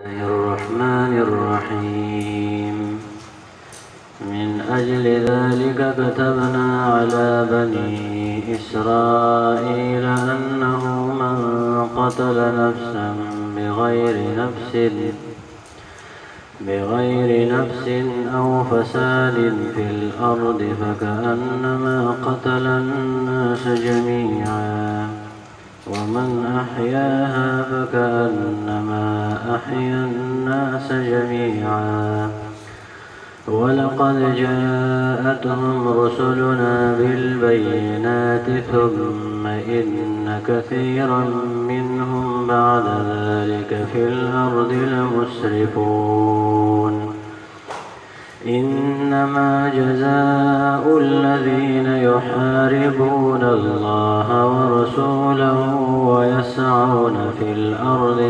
الرحمن الرحيم من أجل ذلك كتبنا على بني إسرائيل أنه من قتل نفسا بغير نفس أو فساد في الأرض فكأنما قتل الناس جميعا ومن أحياها فكأنما أحيا الناس جميعا ولقد جاءتهم رسلنا بالبينات ثم إن كثيرا منهم بعد ذلك في الأرض لمسرفون إنما جزاء الذين يحاربون الله ورسوله ويسعون في الأرض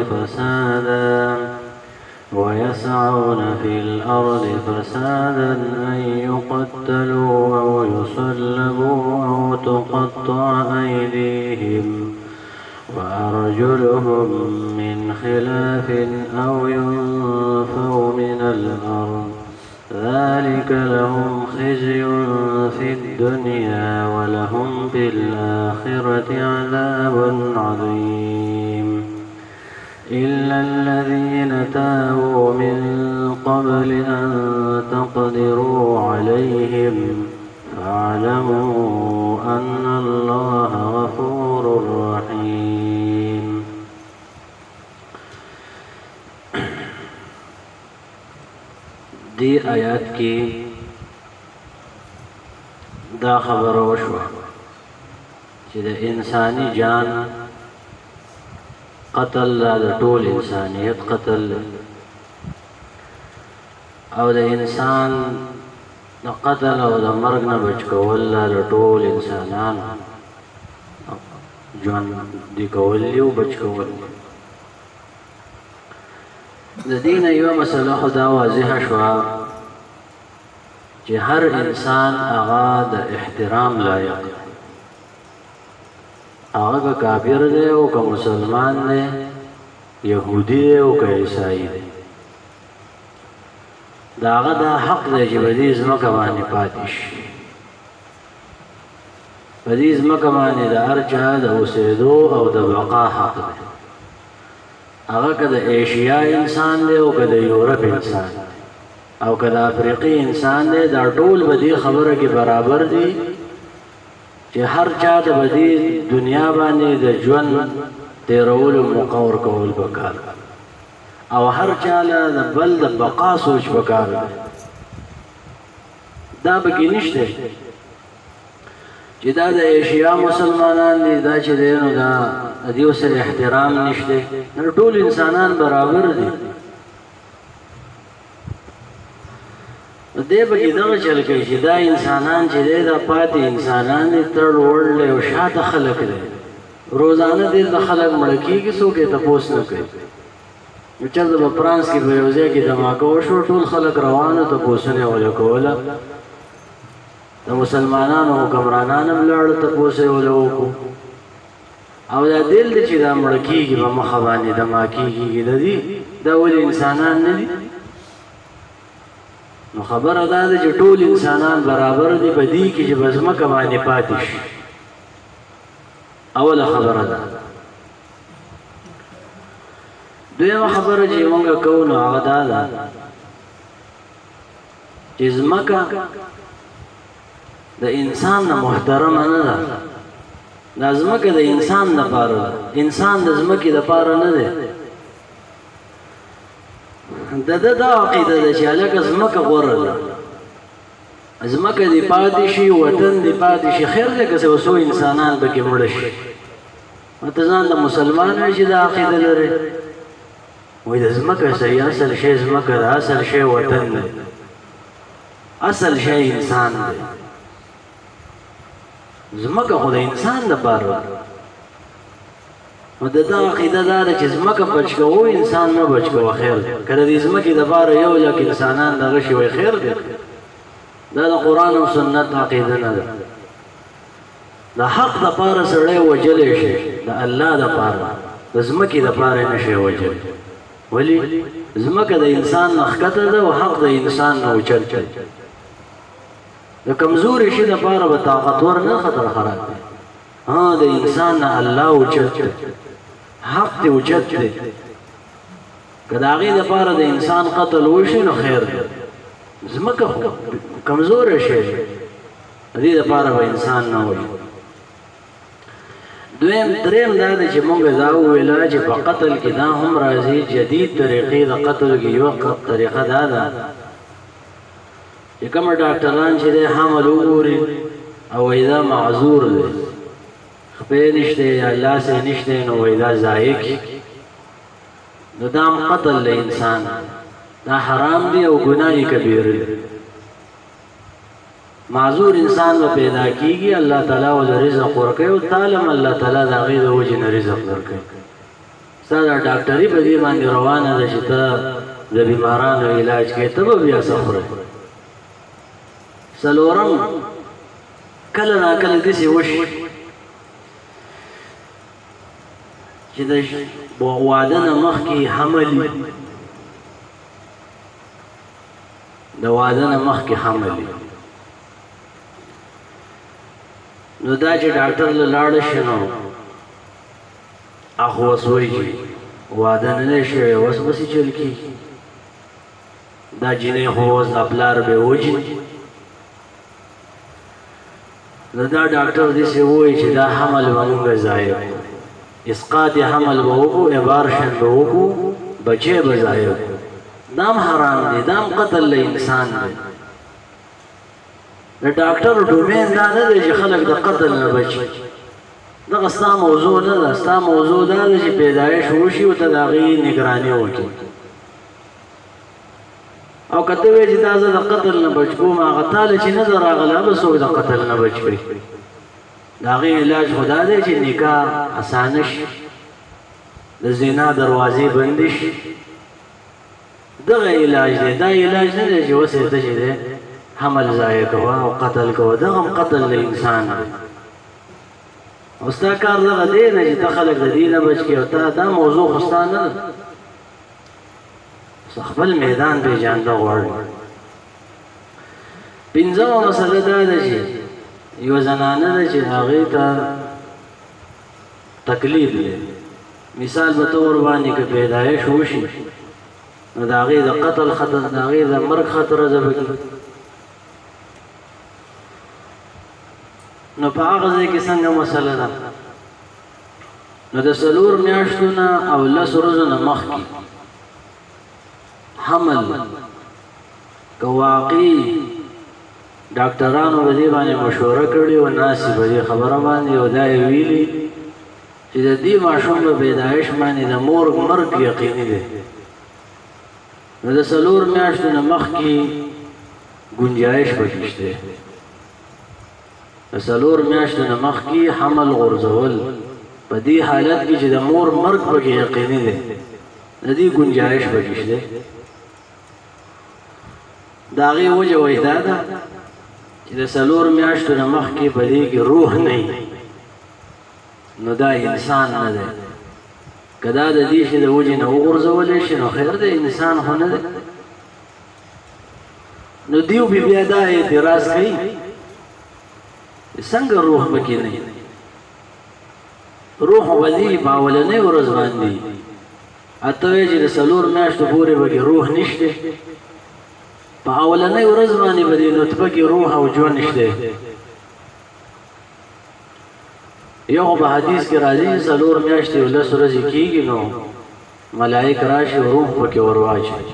فسادا أن يقتلوا أو يصلبوا أو تقطع أيديهم وأرجلهم من خلاف أو ينفوا من الأرض ذلك لهم خزي في الدنيا ولهم في الآخرة عذاب عظيم إلا الذين تابوا من قبل أن تقدروا عليهم فاعلموا أن الله غفور رحيم. دی آیات کی دا خبر وشوه چې د انسانی جان قتل د ټول انسانیت قتل او د انسان د قتل او د مرګ نه بچ کول د ټول انسانان ژوند دی کول او بچ کول. د دین یو مسله خدا واضح شوه چې هر انسان هغه د احترام لایق دی، هغه که کافر دی او که مسلمان دی، یهودی دی او که عیسائی دی، د هغه دا حق دی چې په دې ځمکه باندې پاتې شي، په دې ځمکه باندې د هر چا د اوسېدو او د بقا حق دی، هغه که د ایشیا انسان دی او که د یورپ انسان دی او که د افریقی انسان دی، دا ټول به دې خبره کې برابر دي چې هر چا د بدی دنیا باندې د ژوند تیرولو موقع ورکول پکار او هر چا له د بل د بقا سوچ پکار دا پکې نشته چې دا د ایشیا مسلمانان دي، دا چې دی نو دا د دې سره احترام نشته، نو ټول انسانان برابر دي. دې به دغه چل کوي چې دا انسانان چې دی دا پاتې انسانان دي تر وړل او شاته خلک دي، روزانه دې د خلک مړ کېږي، څوک یې تپوس نه کوي. نو چېرته به فرانس کې په یو ځای کې دماکه وشو، ټول خلک روانو تپوسونه یې وله کوله، د مسلمانانو حکمرانان هم لاړل تپوس یې وله وکړو او دا دل دی چې دا مړ کېږي په مخه باندې دماکې کېږي، د دې دا ولې انسانان نه دي؟ نو خبره دا ده چې ټول انسانان برابر دي په دې کې چې په ځمکه باندې پاتې شي. اوله خبره ده. دویمه خبره چې موږ کوو نو هغه دا ده چې ځمکه د انسان نه محترمه نه ده، دا ځمکه د انسان دپاره ده، انسان د ځمکې دپاره نه دی. د ده دا عقیده ده چې هلکه ځمکه غوره ده، ځمکه دې پاتې شي، وطن دې پاتې شي، خیر دی که څه انسانان پکې مړه شي. ته ځان د مسلمان وایي چې دا عقیده لرې، وایي د ځمکه صحیح اصل شی ځمکه ده، اصل شی وطن دی، اصل شی انسان دی. ځمکه خو د انسان دپاره ده. نو د ده عقیده دا ده چې ځمکه بچ کوو انسان نه بچ کوه، خیر دی. که د دې ځمکې دپاره یو لک انسانان دغه شي وایي خیر دی. دا د قرآن او سنت عقیده نه ده. د حق دپاره سړی وجلی شي، د الله دپاره د ځمکې دپاره نه شي وجلی. ولی ځمکه د انسان نه ښکته ده او حق د انسان نه اوچت دی. د کمزوري شي دپاره به طاقتور نه خطر خراب دی. د انسان نه الله اوچت دی، حق دی اوچت دی. که د هغې دپاره د انسان قتل وشي نو خیر دی. ځمکه خو کمزوری شی دی، د دې دپاره به انسان نه وشي. دریم دا دی چې مونږ دا وویله چې په قتل کې دا هم راځي. جدید طریقې د قتل کې یوه طریقه دا ده چې کومه ډاکټران چې دی حمل وګوري او وایي دا معذور دی، خپې نشته یا لاس یې نشته، نو وایي دا ضایع کړي، نو دا هم قتل د انسان دا حرام دی او ګناه کبیره دی. معذور انسان به پیدا کیږي، الله تعالی ول رزق ورکوي او تعالی الله تعالی د هغې د وجې نه رزق درکوي. ستا دا ډاکټري په دې باندې روانه ده چې ته د بیمارانو علاج کوې، ته به بیا څه خورې. څلورم کله ناکله داسې وشي چې د واده نه مخکې حمل وي، د واده نه مخکې حمل وي، نو دا چې ډاکټر له لاړه شي نو هغه اوس وایي چې واده نه دی شوی، اوس بسې چل کېږي، دا جینۍ خو اوس دا پلار به وجني. نو دا ډاکټر داسې ووایي چې دا حمل به مونږ ضایع کړو، اسقاط حمل به وکړو، ابارشن به وکړو، بچی به ضایع کړو. دا هم حرام دی، دا هم قتل له انسان دی. د ډاکټر ډومین دا نه دی چې خلک د قتل نه بچي. دغه ستا موضوع نه ده، ستا موضوع دا ده چې پیدایش وشي او ته د هغې نګراني وکړي. او که ته وایې چې دا زه د قتل نه بچ کوم، هغه تاله چې نه ده راغله به څوک د قتل نه بچ کړي. د هغې علاج خو دا دی چې نکاح اسانه شي، د زنا دروازې بندې شي. دغه علاج دی، دا علاج نه دی چې اوس یې ته چې دی حمل ضایع کوه او قتل کوه. دغه هم قتل د انسان دی. او ستا کار دغه دی نه چې ته خلک د دې نه بچ کړي، او ته دا موضوع خو ستا نه ده، خپل میدان پېژانده غواړي. پنځمه مسله دا ده چې یوه زنانه ده چې هغې ته تکلیف دی. مثال په طور باندې که پیدایش وشي نو د هغې د قتل خطر، د هغې د مرګ خطر زه پکې، نو په هغه ځای کې څنګه مسله ده؟ نو د 4 میاشتو نه او 10 ورځو نه مخکې حمل که واقعي ډاکټرانو په دې باندې مشوره کړې او ناسې په دې خبره باندې او دا یې ویلي چې د دې ماشوم په پیدایش باندې د مور مرګ یقیني دی، نو د 4 میاشتو نه مخکې ګنجایش پکې شته. د 4 میاشتو نه مخکې حمل غورځول په دې حالت کې چې د مور مرګ پکې یقیني دی، د دې ګنجایش پکې شته. د هغې وجه وایي دا ده چې د 4 میاشتو نه مخکې په دې کې روح نه وي، نو دا انسان نه دی. که دا د دې شي د وجې نه وغورځولی شي نو خیر دی، انسان خو نه دی. نو دیو بیا دا اعتراض کوي څنګه روح پکې نه وي؟ روح به دې په اولنۍ ورځ باندې اته وایي چې د 4 میاشتو پورې پکې روح نشته، په اولنۍ ورځ باندې به دې نطفه کې روح او ژوند شته. یو خو په حدیث کې راځي 4 میاشتې او 10 ورځې کېږي نو ملائک راشي او روح پکې ور واچوي.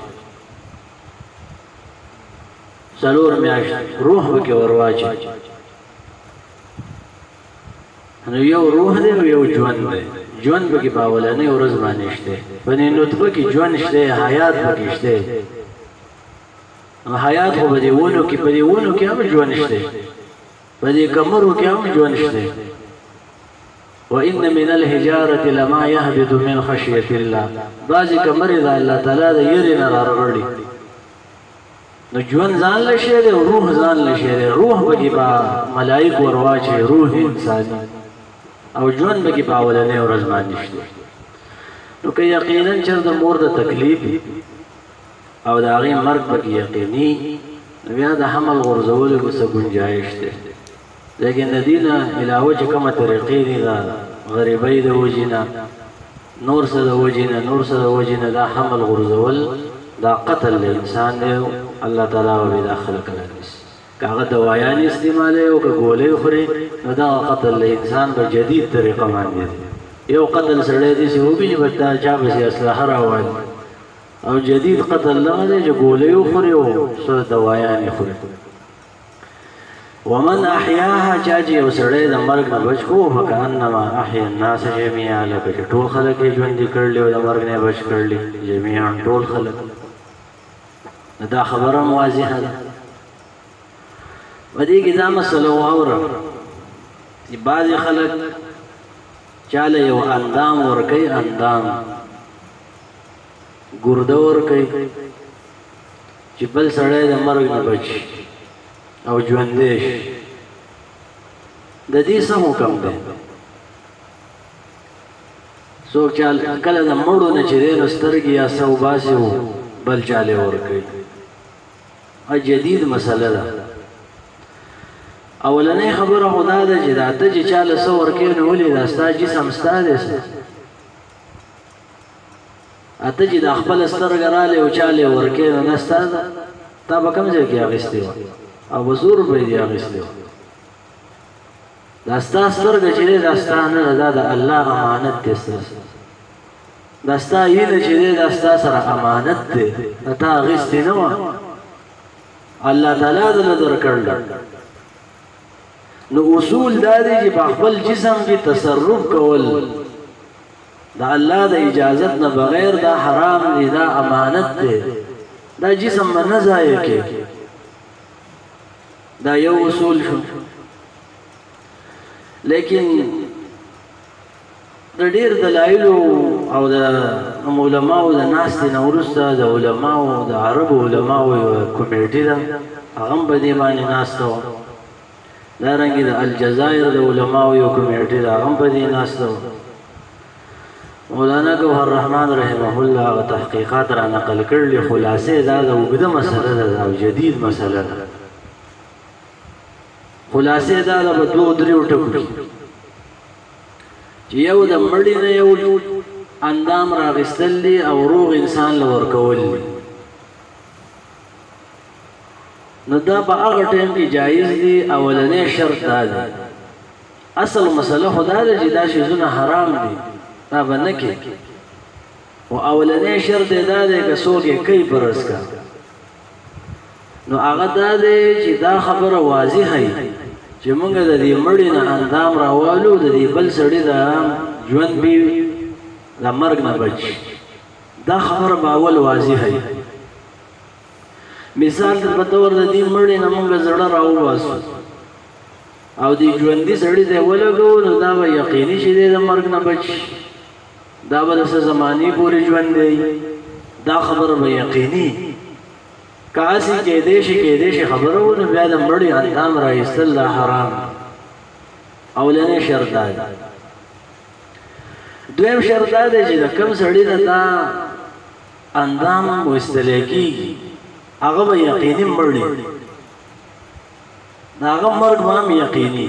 4 میاشتې روح پکې ور واچوي، نو یو روح دی او یو ژوند دی. ژوند پکې په اولنۍ ورځ باندې شته، په دې نطفه کې ژوند شته، حیات پکې شته. حیات خو په دې ونو کې، په دې ونو کې هم ژوند شته، په دې کمرو کې هم ژوند شته. وَإِنَّ مِنَ الْحِجَارَةِ لَمَا يَهْبِطُ مِنْ خَشْيَةِ اللَّهِ. بعضې کمرې د الله تعالی د یېرې نه رارغړي. نو ژوند ځان له شی دی او روح ځان له شی دی. روح پکې به ملایک ور واچوي، روح انساني، او ژوند پکې په اولنۍ ورځ باندې شته. نو که یقینا چې د مور د تکلیف او د هغې مرګ پکې یقیني نو بیا د حمل غورځولو کې څه ګنجایش دی لیکن د دې نه علاوه چې کومه طریقې دي د غریبۍ د وجې نه نور څه د وجې نه نور څه د وجې نه دا حمل غورځول دا قتل د انسان دی الله تعالی به دا خلق راکړي که هغه دوایانې استعمالوي او که ګولۍ خوري نو دا قتل د انسان په جدید طریقه باندې دی یو قتل سړی دی چې وویني به تا چا پسې اسلحه راوالي او جدید قتل دغه دی چې ګولۍ وخوري او څه دوایانې خوري ومن احیاها چا چې یو سړی د مرګ نه بچ کو فکأنما احیا الناس جمیعا لکه چې ټول خلک یې ژوندي کړلي او د مرګ نه بچ کړلي جمیعا ټول خلک دا خبره واضحه ده په دې کې دا مسله واوره چې بعضې خلک چاله یو اندام ورکوي اندام ګرده ورکوي چې بل سړی د مرګ نه بچ او ژوندی شي د دې څه حکم دی څوک کله د مړو نه چې دی نو سترګې یا څه وباسي بل چاله ورکوي جدید مسله ده اولنۍ خبره خو دا ده چې دا ته چې چاله څه ورکوې نو ولې دا ستا جسم ستا دی اته چې دا خپله سترګه رالی او چاله یې ورکوې نو نه ستا ده تا به کوم ځای کې اخیستې وه او به 100 روپۍ دې اخیستې وه دا ستا سترګه چې دی دا ستا نه ده دا د الله امانت دی ستاسو دا ستا هیله چې دی دا ستا سره امانت دی دا تا اخیستې نه وه الله تعالی دله درکړله نو اصول دا دی چې په خپل جسم کې تصرف کول د الله د اجازت نه بغیر دا حرام دی دا امانت دی دا جسم به نه ضایع کېږي دا یو اصول شو لیکن د ډېر دلایلو او د علماو د ناستې نه وروسته د علماو د عربو علماو یوه کمیټي ده هغه هم په دې باندې ناسته وه دارنګې د الجزایر د علماو یو کمیټي ده هغه هم په دې ناسته وه مولانا ګوهر رحمان رحمه الله هغه تحقیقات را نقل کړلي خلاصې دا د اوږده مسله ده او جدید مسله ده خلاصې دا د په 2-3 ټکو کې چې یو د مړي نه یو اندام راغستل دي او روغ انسان له ورکول دي نو دا په هغه ټایم کې جایز دي اولنی شرط دا دی اصل مسله خو دا ده چې دا شیزونه حرام دي دا به نه کې او اولنی شرط یې دا دی که څوک یې کوي په رس کا نو هغه دا دی چې دا خبره واضحه وي چې موږ د دې مړي نه اندام راوالو د دې بل سړي د ژوند به د مرګ نه بچ دا خبره به اول واضحه وي مثال په طور د دې مړي نه موږ زړه راوباسو او دې ژوندي سړي ته ولګو نو دا به یقیني چې دی د مرګ نه بچ دا به د څه زمانې پورې ژوند دی دا خبره به یقیني کاسی کېدې شي خبره و نو بیا د مړي اندام راایستل دا حرام اولنی شرط دا دی دویم شرط دا دی چې د کوم سړي نه دا اندام وایستلی کېږي هغه به یقیني مړي د هغه مرګ به هم یقیني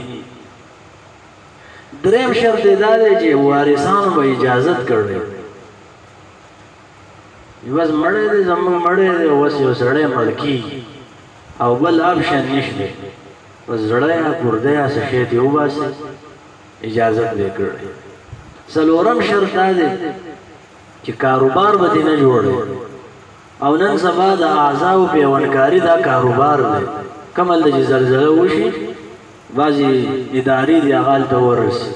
دریم شرط دا دی چې وارثانو به اجازت کړی بس مړی دی زموږ مړی دی اوس یو سړی مړ کېږي او بل آپشن نشته بس زړه یا ګرده یا څه شی دې وباسي اجازت دې کړی څلورم شرط دا دی چې کاروبار به دې نه جوړوي او نن سبا د اعضاو پیوندکاري دا کاروبار دی کوم هلته چې زلزله وشي بعضې ادارې دي هغه هلته ورسي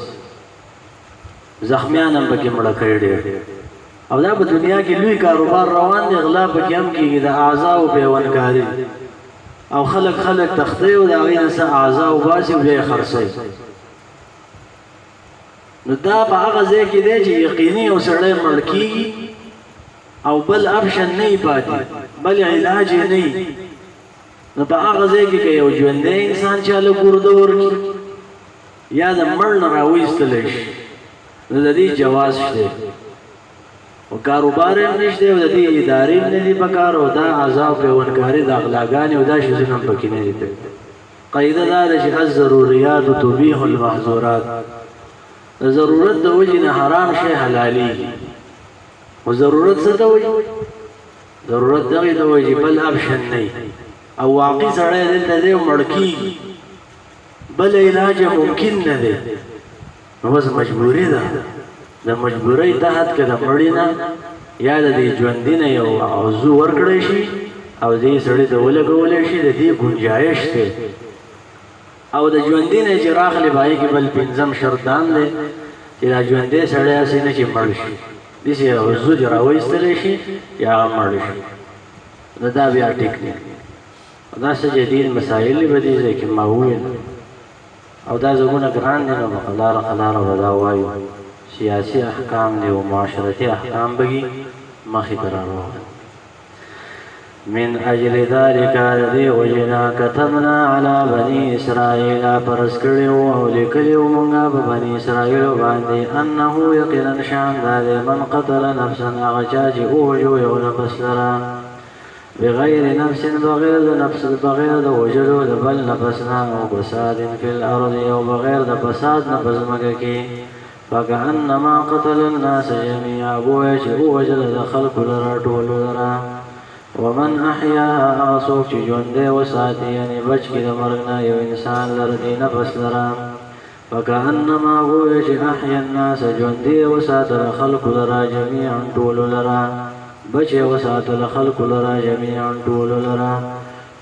زخمیان هم پکې مړه کړي ډېر او دا په دنیا کې لوی کاروبار روان دی غلا پکې هم کېږي د اعضاو پیوندکاري او خلک تختی او د هغې نه څه اعضا وباسي او بیا یې خرڅوي نو دا په هغه ځای کې دی چې یقیني یو سړی مړ کېږي او بل اپشن نه یې پاتې بل علاج یې نه نو په هغه ځای کې که یو ژوندی انسان چاله ګرده ورکړي یا د مړ نه راویستلی شي نو د دې جواز شته او کاروبار یې نشته او د دې ادارې نه دي پکار او دا عذاب پیونکاري د اخلاقانې او دا شیزونه هم پکې نه دي قاعده دا ده چې الضروريات تبيح المحظورات د ضرورت د وجې نه حرام شی حلالېږي او ضرورت څه ته وایي ضرورت دغې ته وایي چې بل ابشن نه او واقعي سړی دلته دی مړ کېږي بل علاج ممکن نه دی نو بس مجبوري ده د مجبورۍ تحت که د مړي نه یا د دې ژوندي نه یو عضو ورکړی شي او دې سړي ته ولګولی شي د دې ګنجایش دی او د ژوندي نه چې راغلی به هغې کې بل پنځم شرط دا هم دی چې دا ژوندی سړی هسې نه چې مړ شي داسې عضو چې راوایستلی شي یا هغه مړ شي نو دا بیا ټیک دی دا څه جدید مسایل دي په دې ځای کې ما وویل او دا زمونه ګران دي نو په قلاره قلاره به دا وایو سیاسي احکام دي او معاشرتي احکام بگی مخی تراروه من اجل ذلك الذي وجنا كتبنا على بني اسرائيل پرسکړیو او لیکلیو مونږه په بني اسرائيل باندې انه یقینا شان ذلك من قتل نفسا اغچا چې اوجو یو نفس لرا بغیر نفس بغیر نفس بغیر د وجلو د بل نفسنا او فساد فی الارض او بغیر د فساد نفس مګه کې فكأنما قتل الناس جميعا بویا چې وجل د خلق لرا ټول لرا ومن احیاها اغسوک چې ژوندی وساتي یعنی بچ کې د مرګ نه یو انسان لر دی نفس لرا فكأنما بویا چې احیا الناس ژوندی وساتل خلق لرا جميعا ټول لرا بچ وساتل خلق لرا جميعا ټول لرا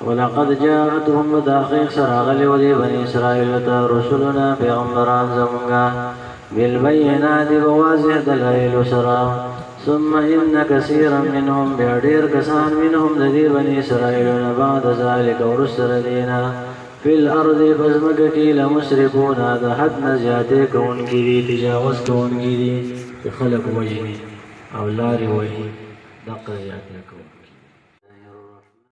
ولقد جاءتهم داخل سراغلی ودی بني اسرائیل ته رسولنا پیغمبران زمونږه بالبينات بواضح دلائل سرا ثم إن كثيرا منهم بعدير كسان منهم ذي بني إسرائيل بعد ذلك ورسل دينا في الأرض فزمككي لمسرفون هذا حد نزياته كون كذي تجاوز كون كذي خلق وجهي أو لاري وجهي دق زياته كون